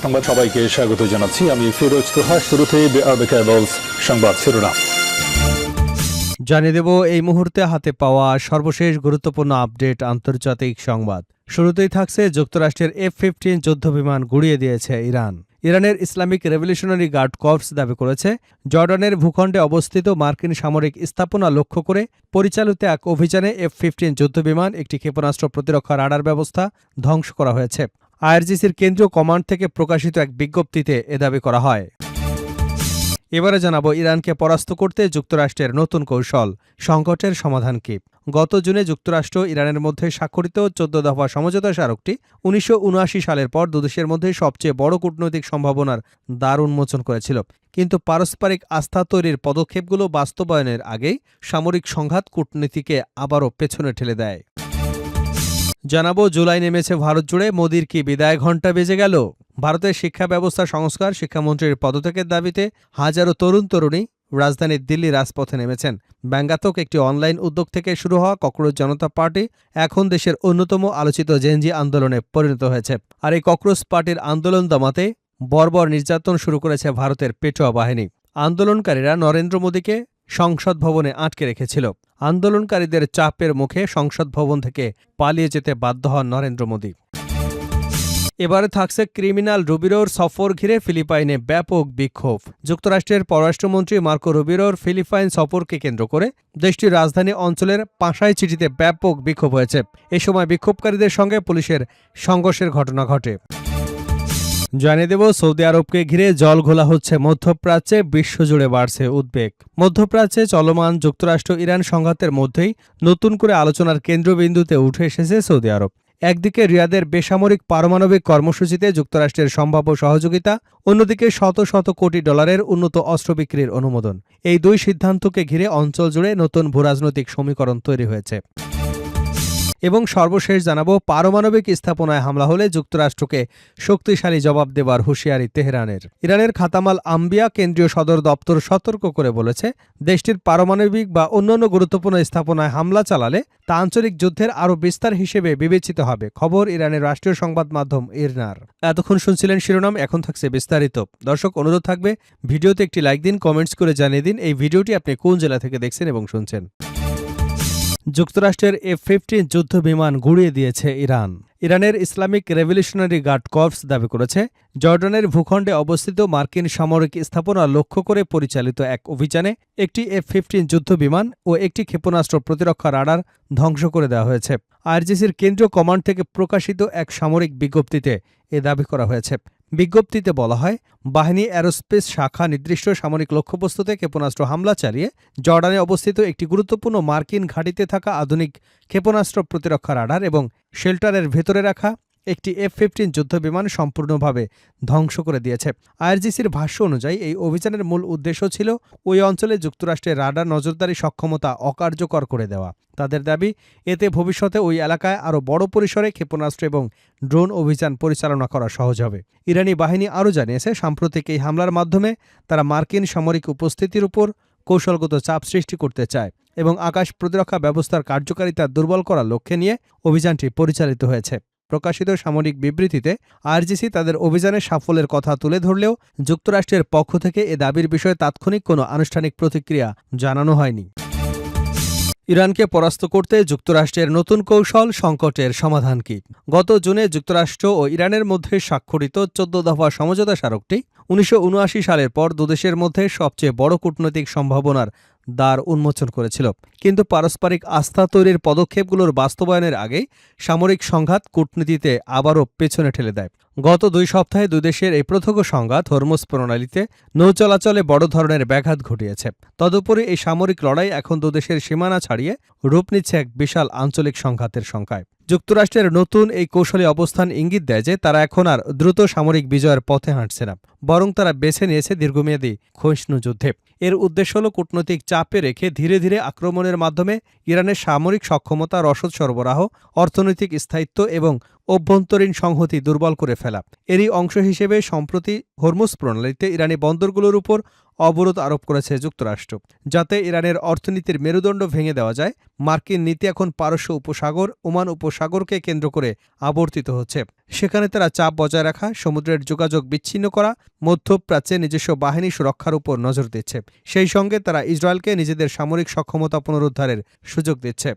সংবাদ সবাইকে স্বাগত জানাচ্ছি। আমি ফিরোজ তোহা। শুরুতেই সংবাদ শিরোনাম জানিয়ে দেব এই মুহূর্তে হাতে পাওয়া সর্বশেষ গুরুত্বপূর্ণ আপডেট আন্তর্জাতিক সংবাদ। শুরুতেই থাকছে যুক্তরাষ্ট্রের F-15 যুদ্ধবিমান গুড়িয়ে দিয়েছে ইরান। ইরানের ইসলামিক রেভলিউশনারি গার্ড কর্পস দাবি করেছে, জর্ডানের ভূখণ্ডে অবস্থিত মার্কিন সামরিক স্থাপনা লক্ষ্য করে পরিচালিত এক অভিযানে F-15 যুদ্ধবিমান, একটি ক্ষেপণাস্ত্র প্রতিরক্ষা রাডার ব্যবস্থা ধ্বংস করা হয়েছে। আইআরজিসির কেন্দ্রীয় কমান্ড থেকে প্রকাশিত এক বিজ্ঞপ্তিতে এ দাবি করা হয়। এবারে জানাবো ইরানকে পরাস্ত করতে যুক্তরাষ্ট্রের নতুন কৌশল, সংকটের সমাধান কি। গত জুনে যুক্তরাষ্ট্র ইরানের মধ্যে স্বাক্ষরিত 14 দফা সমঝোতা স্মারকটি 1979 সালের পর দুদেশের মধ্যে সবচেয়ে বড় কূটনৈতিক সম্ভাবনার দ্বার উন্মোচন করেছিল। কিন্তু পারস্পরিক আস্থা তৈরির পদক্ষেপগুলো বাস্তবায়নের আগেই সামরিক সংঘাত কূটনীতিকে আবারও পেছনে ঠেলে দেয়। জানাবো জুলাই নেমেছে ভারত জুড়ে, মোদির কি বিদায় ঘণ্টা বেজে গেল। ভারতের শিক্ষা ব্যবস্থা সংস্কার, শিক্ষামন্ত্রীর পদত্যাগের দাবিতে হাজারো তরুণ তরুণী রাজধানীর দিল্লি রাজপথে নেমেছেন। ব্যঙ্গাত্মক একটি অনলাইন উদ্যোগ থেকে শুরু হওয়া ককরোচ জনতা পার্টি এখন দেশের অন্যতম আলোচিত জেনজি আন্দোলনে পরিণত হয়েছে। আর এই ককরোচ পার্টির আন্দোলন দমাতে বর্বর নির্যাতন শুরু করেছে ভারতের পেটোয়া বাহিনী। আন্দোলনকারীরা নরেন্দ্র মোদীকে সংসদ ভবনে আটকে রেখেছিল। আন্দোলনকারীদের চাপের মুখে সংসদ ভবন থেকে পালিয়ে যেতে বাধ্য হন নরেন্দ্র মোদী। এবারে থাকছে ক্রিমিনাল রুবিরোর সফর ঘিরে ফিলিপাইনে ব্যাপক বিক্ষোভ। যুক্তরাষ্ট্রের পররাষ্ট্রমন্ত্রী মার্কো রুবিরোর ফিলিপাইন সফরকে কেন্দ্র করে দেশটির রাজধানী অঞ্চলের পাঁশাই চিঠিতে ব্যাপক বিক্ষোভ হয়েছে। এ সময় বিক্ষোভকারীদের সঙ্গে পুলিশের সংঘর্ষের ঘটনা ঘটে। জানিয়ে দেব সৌদি আরবকে ঘিরে জল ঘোলা হচ্ছে মধ্যপ্রাচ্যে, বিশ্বজুড়ে বাড়ছে উদ্বেগ। মধ্যপ্রাচ্যে চলমান যুক্তরাষ্ট্র ইরান সংঘাতের মধ্যেই নতুন করে আলোচনার কেন্দ্রবিন্দুতে উঠে এসেছে সৌদি আরব। একদিকে রিয়াদের বেসামরিক পারমাণবিক কর্মসূচিতে যুক্তরাষ্ট্রের সম্ভাব্য সহযোগিতা, অন্যদিকে শত শত কোটি ডলারের উন্নত অস্ত্র বিক্রির অনুমোদন। এই দুই সিদ্ধান্তকে ঘিরে অঞ্চল জুড়ে নতুন ভূরাজনৈতিক সমীকরণ তৈরি হয়েছে। এবং সর্বশেষ জানাবো পারমাণবিক স্থাপনায় হামলা হলে যুক্তরাষ্ট্রকে শক্তিশালী জবাব দেবার হুঁশিয়ারি তেহরানের। ইরানের খাতামাল আম্বিয়া কেন্দ্রীয় সদর দপ্তর সতর্ক করে বলেছে, দেশটির পারমাণবিক বা অন্যান্য গুরুত্বপূর্ণ স্থাপনায় হামলা চালালে তা আঞ্চলিক যুদ্ধের আরও বিস্তার হিসেবে বিবেচিত হবে। খবর ইরানের রাষ্ট্রীয় সংবাদ মাধ্যম ইরনার। এতক্ষণ শুনছিলেন শিরোনাম, এখন থাকছে বিস্তারিত। দর্শক, অনুরোধ থাকবে ভিডিওতে একটি লাইক দিন, কমেন্টস করে জানিয়ে দিন এই ভিডিওটি আপনি কোন জেলা থেকে দেখছেন এবং শুনছেন। যুক্তরাষ্ট্রের F-15 যুদ্ধবিমান গুড়িয়ে দিয়েছে ইরান। ইরানের ইসলামিক রেভলিউশনারি গার্ড কর্পস দাবি করেছে, জর্ডানের ভূখণ্ডে অবস্থিত মার্কিন সামরিক স্থাপনা লক্ষ্য করে পরিচালিত এক অভিযানে একটি F-15 যুদ্ধবিমান ও একটি ক্ষেপণাস্ত্র প্রতিরক্ষা রাডার ধ্বংস করে দেওয়া হয়েছে। আইআরজিসির কেন্দ্রীয় কমান্ড থেকে প্রকাশিত এক সামরিক বিজ্ঞপ্তিতে এ দাবি করা হয়েছে। বিজ্ঞপ্তিতে বলা হয়, বাহিনী অ্যারোস্পেস শাখা নির্দিষ্ট সামরিক লক্ষ্যবস্তুতে ক্ষেপণাস্ত্র হামলা চালিয়ে জর্ডানে অবস্থিত একটি গুরুত্বপূর্ণ মার্কিন ঘাঁটিতে থাকা আধুনিক ক্ষেপণাস্ত্র প্রতিরক্ষা রাডার এবং শেল্টারের ভেতরে রাখা একটি F-15 যুদ্ধবিমান সম্পূর্ণভাবে ধ্বংস করে দিয়েছে। আইআরজিসির ভাষ্য অনুযায়ী এই অভিযানের মূল উদ্দেশ্য ছিল ওই অঞ্চলে যুক্তরাষ্ট্রের রাডার নজরদারি সক্ষমতা অকার্যকর করে দেওয়া। তাদের দাবি, এতে ভবিষ্যতে ওই এলাকায় আরও বড় পরিসরে ক্ষেপণাস্ত্র এবং ড্রোন অভিযান পরিচালনা করা সহজ হবে। ইরানি বাহিনী আরও জানিয়েছে, সাম্প্রতিক এই হামলার মাধ্যমে তারা মার্কিন সামরিক উপস্থিতির উপর কৌশলগত চাপ সৃষ্টি করতে চায় এবং আকাশ প্রতিরক্ষা ব্যবস্থার কার্যকারিতা দুর্বল করার লক্ষ্যে নিয়ে অভিযানটি পরিচালিত হয়েছে। প্রকাশিত সামরিক বিবৃতিতে আইআরজিসি তাদের অভিযানের সাফল্যের কথা তুলে ধরলেও যুক্তরাষ্ট্রের পক্ষ থেকে এ দাবির বিষয়ে তাৎক্ষণিক কোনো আনুষ্ঠানিক প্রতিক্রিয়া জানানো হয়নি। ইরানকে পরাস্ত করতে যুক্তরাষ্ট্রের নতুন কৌশল, সংকটের সমাধান কি। গত জুনে যুক্তরাষ্ট্র ও ইরানের মধ্যে স্বাক্ষরিত 14 দফা সমঝোতা স্মারকটি 1979 সালের পর দুদেশের মধ্যে সবচেয়ে বড় কূটনৈতিক সম্ভাবনার দ্বার উন্মোচন করেছিল। কিন্তু পারস্পরিক আস্থা তৈরির পদক্ষেপগুলোর বাস্তবায়নের আগেই সামরিক সংঘাত কূটনীতিতে আবারও পেছনে ঠেলে দেয়। গত 2 সপ্তাহে দুই দেশের এই প্রত্যক্ষ সংঘাত হরমুজ প্রণালীতে নৌ চলাচলে বড় ধরনের ব্যাঘাত ঘটিয়েছে। তদুপরি এই সামরিক লড়াই এখন দুদেশের সীমানা ছাড়িয়ে রূপ নিচ্ছে এক বিশাল আঞ্চলিক সংঘাতের শঙ্কায়। যুক্তরাষ্ট্রের নতুন এই কৌশলী অবস্থান ইঙ্গিত দেয় যে তারা এখন আর দ্রুত সামরিক বিজয়ের পথে হাঁটছে না, বরং তারা বেছে নিয়েছে দীর্ঘমেয়াদী ক্ষয়িষ্ণু যুদ্ধে। এর উদ্দেশ্য হল কূটনৈতিক চাপে রেখে ধীরে ধীরে আক্রমণের মাধ্যমে ইরানের সামরিক সক্ষমতা, রসদ সরবরাহ, অর্থনৈতিক স্থায়িত্ব এবং অভ্যন্তরীণ সংহতি দুর্বল করে ফেলা। এরই অংশ হিসেবে সম্প্রতি হরমুজ প্রণালীতে ইরানি বন্দরগুলোর উপর অবরোধ আরোপ করেছে যুক্তরাষ্ট্র, যাতে ইরানের অর্থনীতির মেরুদণ্ড ভেঙে দেওয়া যায়। মার্কিন নীতি এখন পারস্য উপসাগর, ওমান উপসাগরকে কেন্দ্র করে আবর্তিত হচ্ছে। সেখানে তারা চাপ বজায় রাখা, সমুদ্রের যোগাযোগ বিচ্ছিন্ন করা, মধ্যপ্রাচ্যে নিজস্ব বাহিনী সুরক্ষার উপর নজর দিচ্ছে। সেই সঙ্গে তারা ইসরায়েলকে নিজেদের সামরিক সক্ষমতা পুনরুদ্ধারের সুযোগ দিচ্ছে।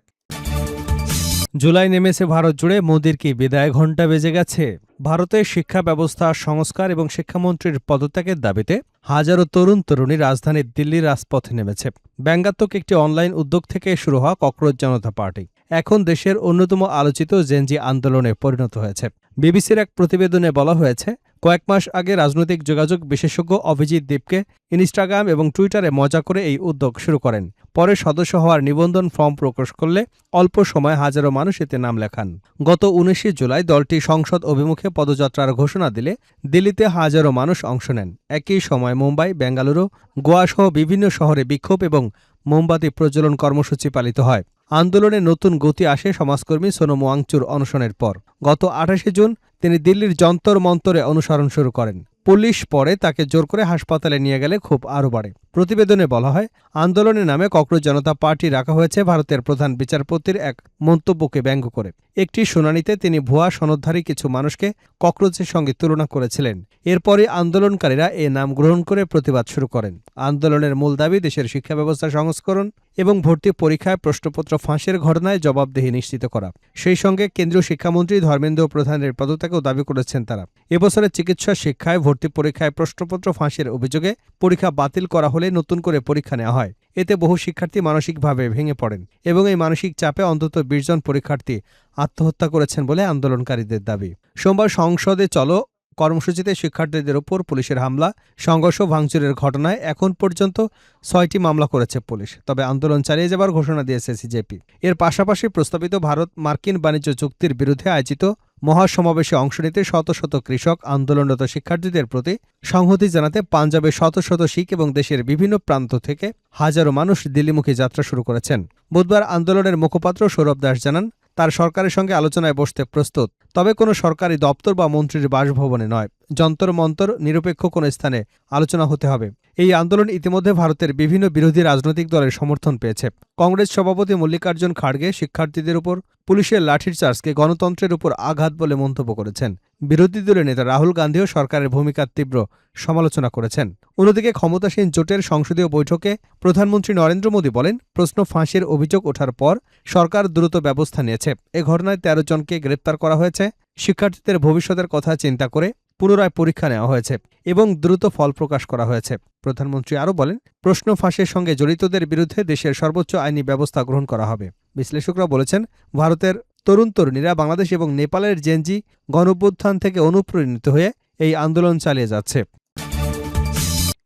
জুলাই নেমেছে ভারত জুড়ে, মোদির কি বিদায় ঘণ্টা বেজে গেছে? ভারতের শিক্ষা ব্যবস্থা সংস্কার এবং শিক্ষামন্ত্রীর পদত্যাগের দাবিতে হাজারো তরুণ তরুণী রাজধানী দিল্লির রাজপথে নেমেছে। ব্যঙ্গাত্মক একটি অনলাইন উদ্যোগ থেকে শুরু হওয়া ককরোচ জনতা পার্টি এখন দেশের অন্যতম আলোচিত জেনজি আন্দোলনে পরিণত হয়েছে। বিবিসির এক প্রতিবেদনে বলা হয়েছে, কয়েক মাস আগে রাজনৈতিক যোগাযোগ বিশেষজ্ঞ অভিজিৎ দীপকে ইনস্টাগ্রাম এবং টুইটারে মজা করে এই উদ্যোগ শুরু করেন। পরে সদস্য হওয়ার নিবন্ধন ফর্ম প্রকাশ করলে অল্প সময় হাজারো মানুষ এতে নাম লেখান। গত ১৯ জুলাই দলটি সংসদ অভিমুখে পদযাত্রার ঘোষণা দিলে দিল্লিতে হাজারো মানুষ অংশ নেন। একই সময় মুম্বাই, বেঙ্গালুরু, গোয়াসহ বিভিন্ন শহরে বিক্ষোভ এবং মোমবাতি প্রজ্বলন কর্মসূচি পালিত হয়। আন্দোলনে নতুন গতি আসে সমাজকর্মী সোনম ওয়াংচুর অনশনের পর। গত ২৮ জুন তিনি দিল্লির যন্তর মন্তরে অনুসরণ শুরু করেন। পুলিশ পরে তাকে জোর করে হাসপাতালে নিয়ে গেলে ক্ষোভ আরও বাড়ে। প্রতিবেদনে বলা হয়, আন্দোলনের নামে ককরোচ জনতা পার্টি রাখা হয়েছে ভারতের প্রধান বিচারপতির এক মন্তব্যকে ব্যঙ্গ করে। একটি শুনানিতে তিনি ভুয়া সনদধারী কিছু মানুষকে ককরোচের সঙ্গে তুলনা করেছিলেন। এরপরই আন্দোলনকারীরা এ নাম গ্রহণ করে প্রতিবাদ শুরু করেন। আন্দোলনের মূল দাবি দেশের শিক্ষা ব্যবস্থা সংস্করণ এবং ভর্তি পরীক্ষায় প্রশ্নপত্র ফাঁসের ঘটনায় জবাবদিহি নিশ্চিত করা। সেই সঙ্গে কেন্দ্রীয় শিক্ষামন্ত্রী ধর্মেন্দ্র প্রধানের পদত্যাগও দাবি করেছেন তারা। এবছরের চিকিৎসা শিক্ষায় ভর্তি পরীক্ষায় প্রশ্নপত্র ফাঁসের অভিযোগে পরীক্ষা বাতিল করা হলে নতুন করে পরীক্ষা নেওয়া হয়। এতে বহু শিক্ষার্থী মানসিকভাবে ভেঙে পড়েন এবং এই মানসিক চাপে অন্তত ২০ জন পরীক্ষার্থী আত্মহত্যা করেছেন বলে আন্দোলনকারীদের দাবি। সোমবার সংসদে চলো কর্মসূচিতে শিক্ষার্থীদের ওপর পুলিশের হামলা, সংঘর্ষ, ভাঙচুরের ঘটনায় এখন পর্যন্ত ৬টি মামলা করেছে পুলিশ। তবে আন্দোলন চালিয়ে যাবার ঘোষণা দিয়েছে সিজেপি। এর পাশাপাশি প্রস্তাবিত ভারত মার্কিন বাণিজ্য চুক্তির বিরুদ্ধে আয়োজিত মহাসমাবেশে অংশ নিতে শত শত কৃষক, আন্দোলনরত শিক্ষার্থীদের প্রতি সংহতি জানাতে পাঞ্জাবে শত শত শিখ এবং দেশের বিভিন্ন প্রান্ত থেকে হাজারো মানুষ দিল্লিমুখী যাত্রা শুরু করেছেন। বুধবার আন্দোলনের মুখপাত্র সৌরভ দাস জানান, তার সরকারের সঙ্গে আলোচনায় বসতে প্রস্তুত, তবে কোনো সরকারি দপ্তর বা মন্ত্রীর বাসভবনে নয়। যন্তর মন্তর নিরপেক্ষ কোনো স্থানে আলোচনা হতে হবে। এই আন্দোলন ইতিমধ্যে ভারতের বিভিন্ন বিরোধী রাজনৈতিক দলের সমর্থন পেয়েছে। কংগ্রেস সভাপতি মল্লিকার্জুন খাড়গে শিক্ষার্থীদের উপর পুলিশের লাঠিচার্জকে গণতন্ত্রের উপর আঘাত বলে মন্তব্য করেছেন। বিরোধী দলের নেতা রাহুল গান্ধীও সরকারের ভূমিকার তীব্র সমালোচনা করেছেন। অন্যদিকে ক্ষমতাসীন জোটের সংসদীয় বৈঠকে প্রধানমন্ত্রী নরেন্দ্র মোদী বলেন, প্রশ্ন ফাঁসের অভিযোগ ওঠার পর সরকার দ্রুত ব্যবস্থা নিয়েছে। এ ঘটনায় ১৩ জনকে গ্রেপ্তার করা হয়েছে। শিক্ষার্থীদের ভবিষ্যতের কথা চিন্তা করে পুনরায় পরীক্ষা নেওয়া হয়েছে এবং দ্রুত ফল প্রকাশ করা হয়েছে। প্রধানমন্ত্রী আরও বলেন, প্রশ্ন ফাঁসের সঙ্গে জড়িতদের বিরুদ্ধে দেশের সর্বোচ্চ আইনি ব্যবস্থা গ্রহণ করা হবে। বিশ্লেষকরা বলেছেন, ভারতের তরুণ তরুণীরা বাংলাদেশ এবং নেপালের জেনজি গণঅভ্যুত্থান থেকে অনুপ্রাণিত হয়ে এই আন্দোলন চালিয়ে যাচ্ছে।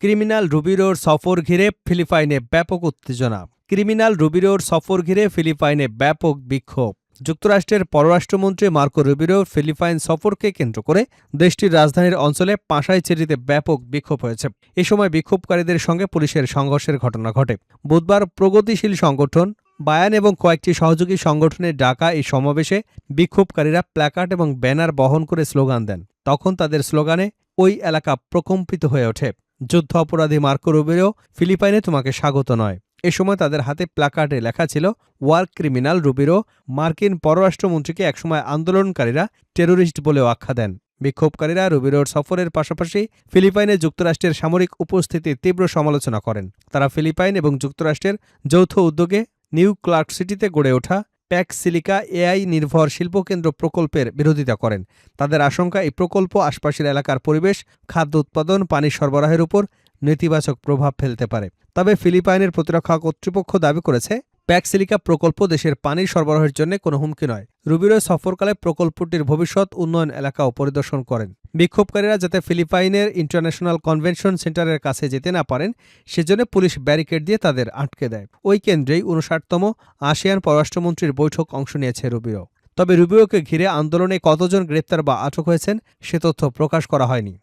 ক্রিমিনাল রুবিরোর সফর ঘিরে ফিলিপাইনে ব্যাপক উত্তেজনা। ক্রিমিনাল রুবিরোর সফর ঘিরে ফিলিপাইনে ব্যাপক বিক্ষোভ। যুক্তরাষ্ট্রের পররাষ্ট্রমন্ত্রী মার্কো রুবিরো ফিলিপাইন সফরকে কেন্দ্র করে দেশটির রাজধানীর অঞ্চলে পাঁশাইচেরিতে ব্যাপক বিক্ষোভ হয়েছে। এ সময় বিক্ষোভকারীদের সঙ্গে পুলিশের সংঘর্ষের ঘটনা ঘটে। বুধবার প্রগতিশীল সংগঠন বায়ান এবং কয়েকটি সহযোগী সংগঠনের ডাকা এই সমাবেশে বিক্ষোভকারীরা প্ল্যাকার্ড এবং ব্যানার বহন করে স্লোগান দেন। তখন তাদের স্লোগানে ওই এলাকা প্রকম্পিত হয়ে ওঠে। যুদ্ধ অপরাধী মার্কো রুবিরো, ফিলিপাইনে তোমাকে স্বাগত নয়। এ সময় তাদের হাতে প্ল্যাকার্ডে লেখা ছিল, ওয়ার ক্রিমিনাল রুবিরো। মার্কিন পররাষ্ট্রমন্ত্রীকে একসময় আন্দোলনকারীরা টেরোরিস্ট বলেও আখ্যা দেন। বিক্ষোভকারীরা রুবিরোর সফরের পাশাপাশি ফিলিপাইনে যুক্তরাষ্ট্রের সামরিক উপস্থিতির তীব্র সমালোচনা করেন। তারা ফিলিপাইন এবং যুক্তরাষ্ট্রের যৌথ উদ্যোগে নিউ ক্লার্ক সিটিতে গড়ে ওঠা প্যাক সিলিকা এআই নির্ভর শিল্পকেন্দ্র প্রকল্পের বিরোধিতা করেন। তাদের আশঙ্কা, এই প্রকল্প আশপাশের এলাকার পরিবেশ, খাদ্য উৎপাদন, পানি সরবরাহের উপর নেতিবাচক প্রভাব ফেলতে পারে। তবে ফিলিপাইনের প্রতিরক্ষা কর্তৃপক্ষ দাবি করেছে, প্যাক সিলিকা প্রকল্প দেশের পানির সরবরাহের জন্য কোনো হুমকি নয়। রুবিরো সফরকালে প্রকল্পটির ভবিষ্যৎ উন্নয়ন এলাকাও পরিদর্শন করেন। বিক্ষোভকারীরা যাতে ফিলিপাইনের ইন্টারন্যাশনাল কনভেনশন সেন্টারের কাছে যেতে না পারেন সেজন্য পুলিশ ব্যারিকেড দিয়ে তাদের আটকে দেয়। ওই কেন্দ্রেই ৫৯তম আসিয়ান পররাষ্ট্রমন্ত্রীর বৈঠক অংশ নিয়েছে রুবিরো। তবে রুবিরোকে ঘিরে আন্দোলনে কতজন গ্রেপ্তার বা আটক হয়েছেন সে তথ্য প্রকাশ করা হয়নি।